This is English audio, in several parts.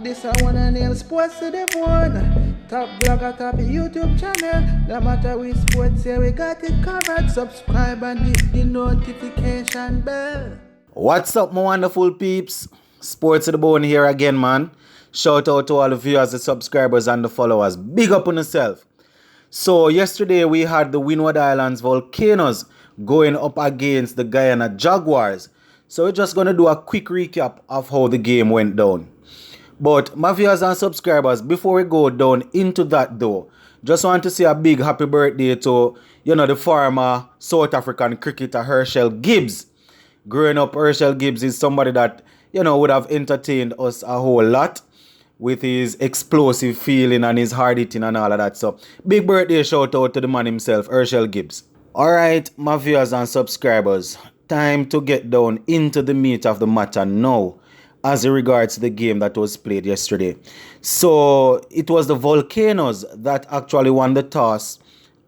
This I wanna nail sports to the bone. Top blogger, top YouTube channel. No matter which sports here, we got it covered. Subscribe and hit the notification bell. What's up, my wonderful peeps? Sports to the bone here again, man. Shout out to all the viewers, the subscribers, and the followers. Big up on yourself. So yesterday we had the Windward Islands Volcanoes going up against the Guyana Jaguars. So we're just gonna do a quick recap of how the game went down. But my viewers and subscribers, before we go down into that though, just want to say a big happy birthday to, the former South African cricketer Herschel Gibbs. Growing up, Herschel Gibbs is somebody that, would have entertained us a whole lot with his explosive feeling and his hard hitting and all of that. So, big birthday shout out to the man himself, Herschel Gibbs. Alright, my viewers and subscribers, time to get down into the meat of the matter now, as regards to the game that was played yesterday. So it was the Volcanoes that actually won the toss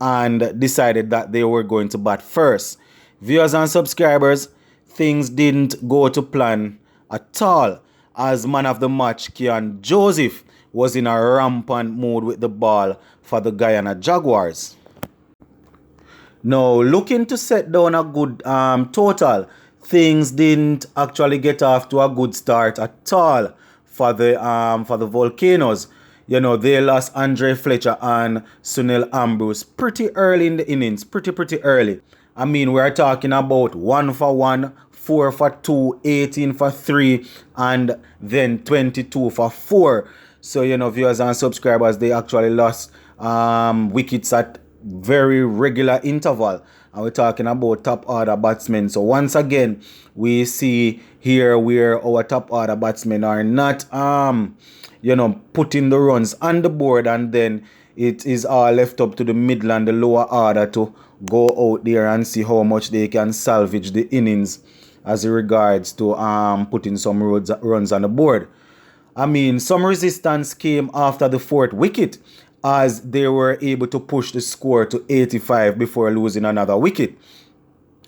and decided that they were going to bat first. Viewers and subscribers, things didn't go to plan at all, as man of the match Keon Joseph was in a rampant mood with the ball for the Guyana Jaguars. Now, looking to set down a good total, things didn't actually get off to a good start at all for the Volcanoes. They lost Andre Fletcher and Sunil Ambrose pretty early in the innings, pretty early. I mean, we're talking about 1 for 1, 4 for 2, 18 for 3, and then 22 for 4. So, viewers and subscribers, they actually lost wickets at very regular interval. And we're talking about top order batsmen. So once again, we see here where our top order batsmen are not putting the runs on the board, and then it is all left up to the middle and the lower order to go out there and see how much they can salvage the innings as regards to putting some runs on the board. I mean, some resistance came after the fourth wicket, as they were able to push the score to 85 before losing another wicket.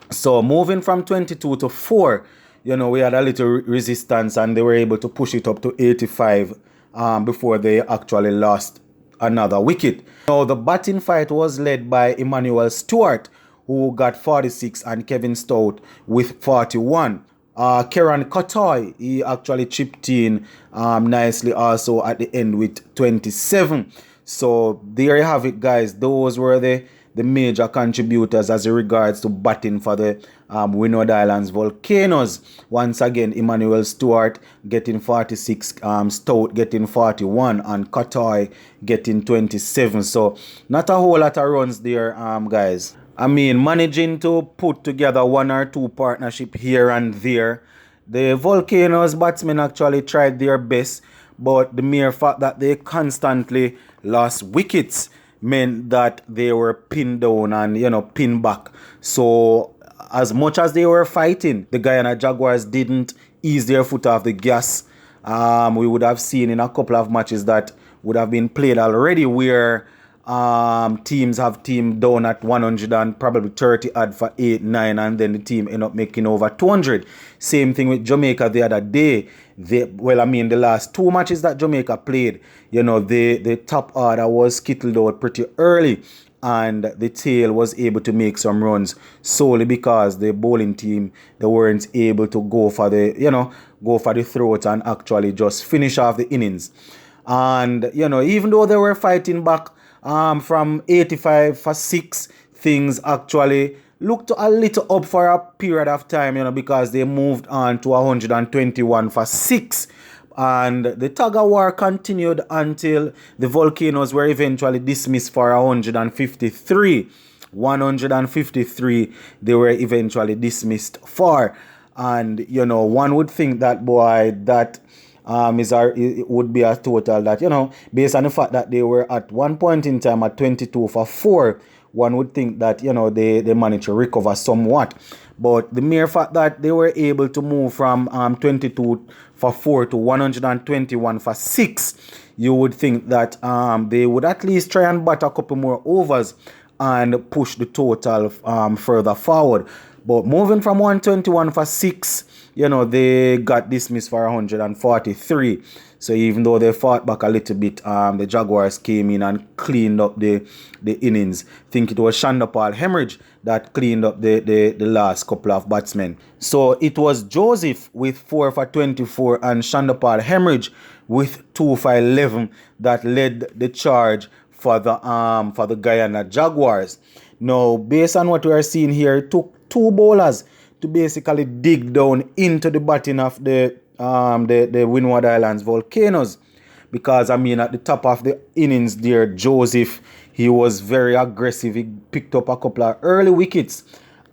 So moving from 22 to 4, we had a little resistance and they were able to push it up to 85 before they actually lost another wicket. Now the batting fight was led by Emmanuel Stewart, who got 46, and Kevin Stout with 41. Kieran Kotoy, he actually chipped in nicely also at the end with 27. So there you have it, guys. Those were the major contributors as regards to batting for the Windward Islands Volcanoes. Once again, Emmanuel Stewart getting 46, Stout getting 41, and Kotoy getting 27. So not a whole lot of runs there, guys. I mean, managing to put together one or two partnership here and there. The Volcanoes batsmen actually tried their best, but the mere fact that they constantly lost wickets meant that they were pinned down and, pinned back. So as much as they were fighting, the Guyana Jaguars didn't ease their foot off the gas. We would have seen in a couple of matches that would have been played already where teams have team down at 100 and probably 30 odd for 8, 9, and then the team end up making over 200. Same thing with Jamaica the other day. The last two matches that Jamaica played, the top order was skittled out pretty early, and the tail was able to make some runs solely because the bowling team, they weren't able to go for the throat and actually just finish off the innings. And even though they were fighting back from 85 for 6, things actually looked a little up for a period of time, because they moved on to 121 for 6. And the tug of war continued until the Volcanoes were eventually dismissed for 153. 153 they were eventually dismissed for. And, one would think that, that it would be a total that, based on the fact that they were at one point in time at 22 for 4, one would think that, they managed to recover somewhat. But the mere fact that they were able to move from 22 for 4 to 121 for 6, you would think that they would at least try and bat a couple more overs and push the total further forward. But moving from 121 for 6, they got dismissed for 143. So even though they fought back a little bit, the Jaguars came in and cleaned up the innings. I think it was Shandapal Hemorrhage that cleaned up the last couple of batsmen. So it was Joseph with 4 for 24 and Shandapal Hemorrhage with 2 for 11 that led the charge for the Guyana Jaguars. Now, based on what we are seeing here, it took 2 bowlers to basically dig down into the batting of the Windward Islands Volcanoes, because I mean at the top of the innings there, Joseph, he was very aggressive. He picked up a couple of early wickets,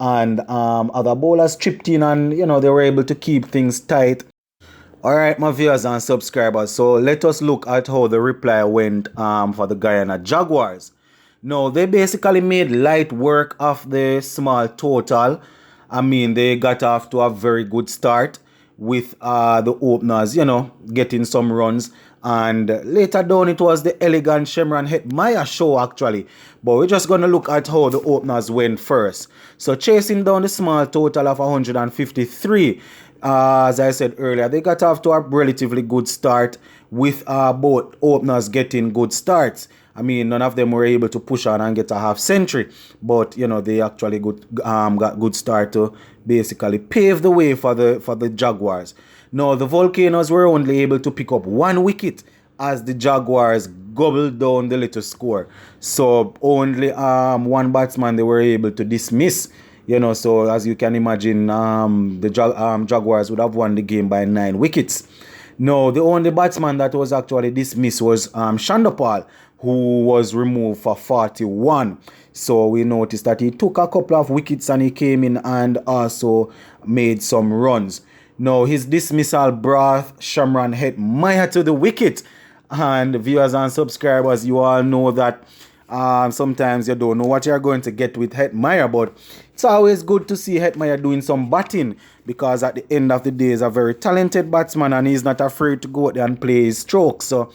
and other bowlers chipped in, and they were able to keep things tight. Alright, my viewers and subscribers, so let us look at how the reply went for the Guyana Jaguars. Now, they basically made light work of the small total. I mean, they got off to a very good start with the openers, getting some runs. And later down, it was the elegant Shemran Hetmyer show, actually. But we're just going to look at how the openers went first. So, chasing down the small total of 153, as I said earlier, they got off to a relatively good start with both openers getting good starts. I mean, none of them were able to push on and get a half century, but they actually got good start to basically pave the way for the Jaguars. Now, the Volcanoes were only able to pick up 1 wicket as the Jaguars gobbled down the little score. So only 1 batsman they were able to dismiss. So as you can imagine, the Jaguars would have won the game by 9 wickets. No, the only batsman that was actually dismissed was Shandapal, who was removed for 41. So we noticed that he took a couple of wickets and he came in and also made some runs. Now, his dismissal brought Shemran Hetmyer to the wicket. And viewers and subscribers, you all know that sometimes you don't know what you're going to get with Hetmyer, but it's always good to see Hetmyer doing some batting, because at the end of the day, he's a very talented batsman and he's not afraid to go out there and play his strokes. So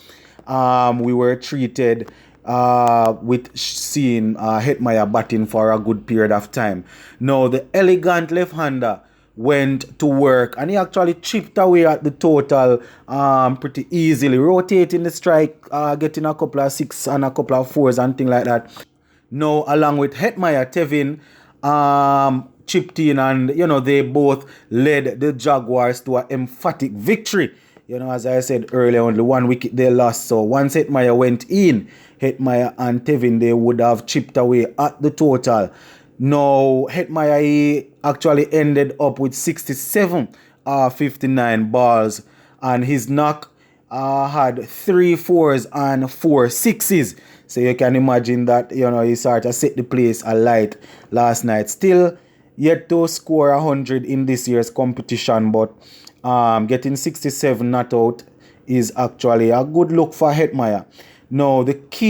we were treated with seeing Hetmyer batting for a good period of time. Now, the elegant left-hander went to work and he actually chipped away at the total pretty easily, rotating the strike, getting a couple of 6 and a couple of 4s and things like that. Now, along with Hetmyer, Tevin chipped in, and they both led the Jaguars to an emphatic victory. As I said earlier, only 1 wicket they lost. So once Hetmyer went in, Hetmyer and Tevin, they would have chipped away at the total. Now, Hetmyer, he actually ended up with 67 59 balls, and his knock had 3 4s and 4 6s. So you can imagine that, he sort of set the place alight last night. Still yet to score 100 in this year's competition, but getting 67 not out is actually a good look for Hetmyer. Now,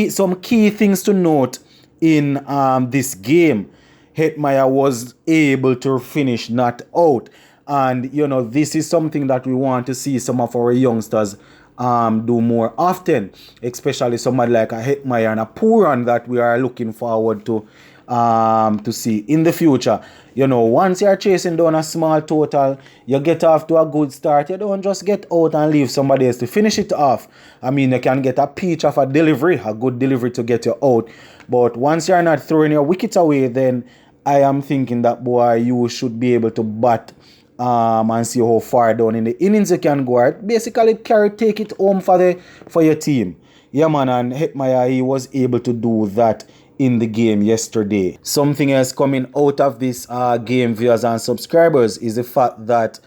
some key things to note in this game. Hetmyer was able to finish not out, and this is something that we want to see some of our youngsters do more often, especially somebody like a Hetmyer and a Puran that we are looking forward to see in the future. Once you're chasing down a small total, you get off to a good start. You don't just get out and leave somebody else to finish it off. I mean, you can get a peach of a good delivery to get you out. But once you're not throwing your wickets away, then I am thinking that, boy, you should be able to bat and see how far down in the innings you can go. Basically, take it home for your team. Yeah, man, and Hetmyer, he was able to do that in the game yesterday. Something else coming out of this game, viewers and subscribers, is the fact that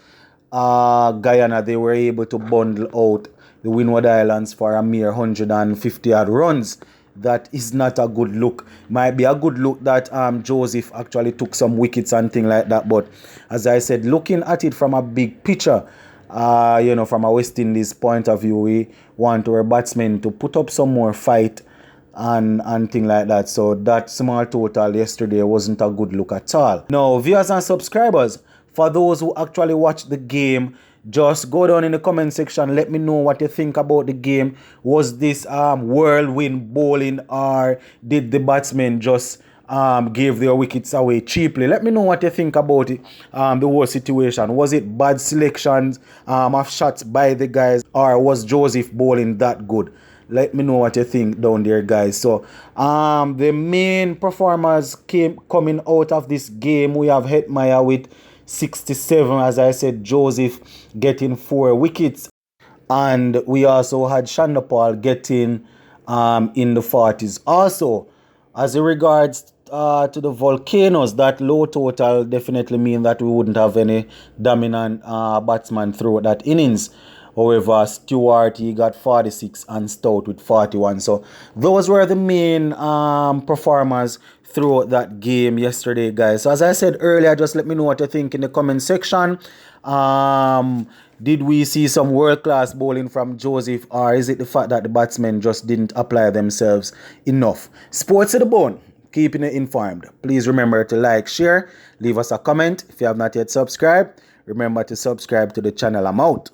Guyana, they were able to bundle out the Windward Islands for a mere 150 odd runs. That is not a good look. Might be a good look that Joseph actually took some wickets and things like that. But as I said, looking at it from a big picture, from a West Indies point of view, we want our batsmen to put up some more fight and things like that. So that small total yesterday wasn't a good look at all. Now, viewers and subscribers, for those who actually watched the game, just go down in the comment section. Let me know what you think about the game. Was this whirlwind bowling, or did the batsmen just gave their wickets away cheaply. Let me know what you think about it, the whole situation. Was it bad selections of shots by the guys, or was Joseph bowling that good? Let me know what you think down there, guys. So the main performers coming out of this game. We have Hetmyer with 67, as I said, Joseph getting 4 wickets, and we also had Shandapal getting in the 40s. Also, as it regards to the Volcanoes, that low total definitely mean that we wouldn't have any dominant batsman throughout that innings. However, Stewart, he got 46 and Stout with 41. So those were the main performers throughout that game yesterday, guys. So as I said earlier, just let me know what you think in the comment section. Did we see some world-class bowling from Joseph, or is it the fact that the batsmen just didn't apply themselves enough? Sports to the bone, keeping you informed. Please remember to like, share, leave us a comment. If you have not yet subscribed, remember to subscribe to the channel. I'm out.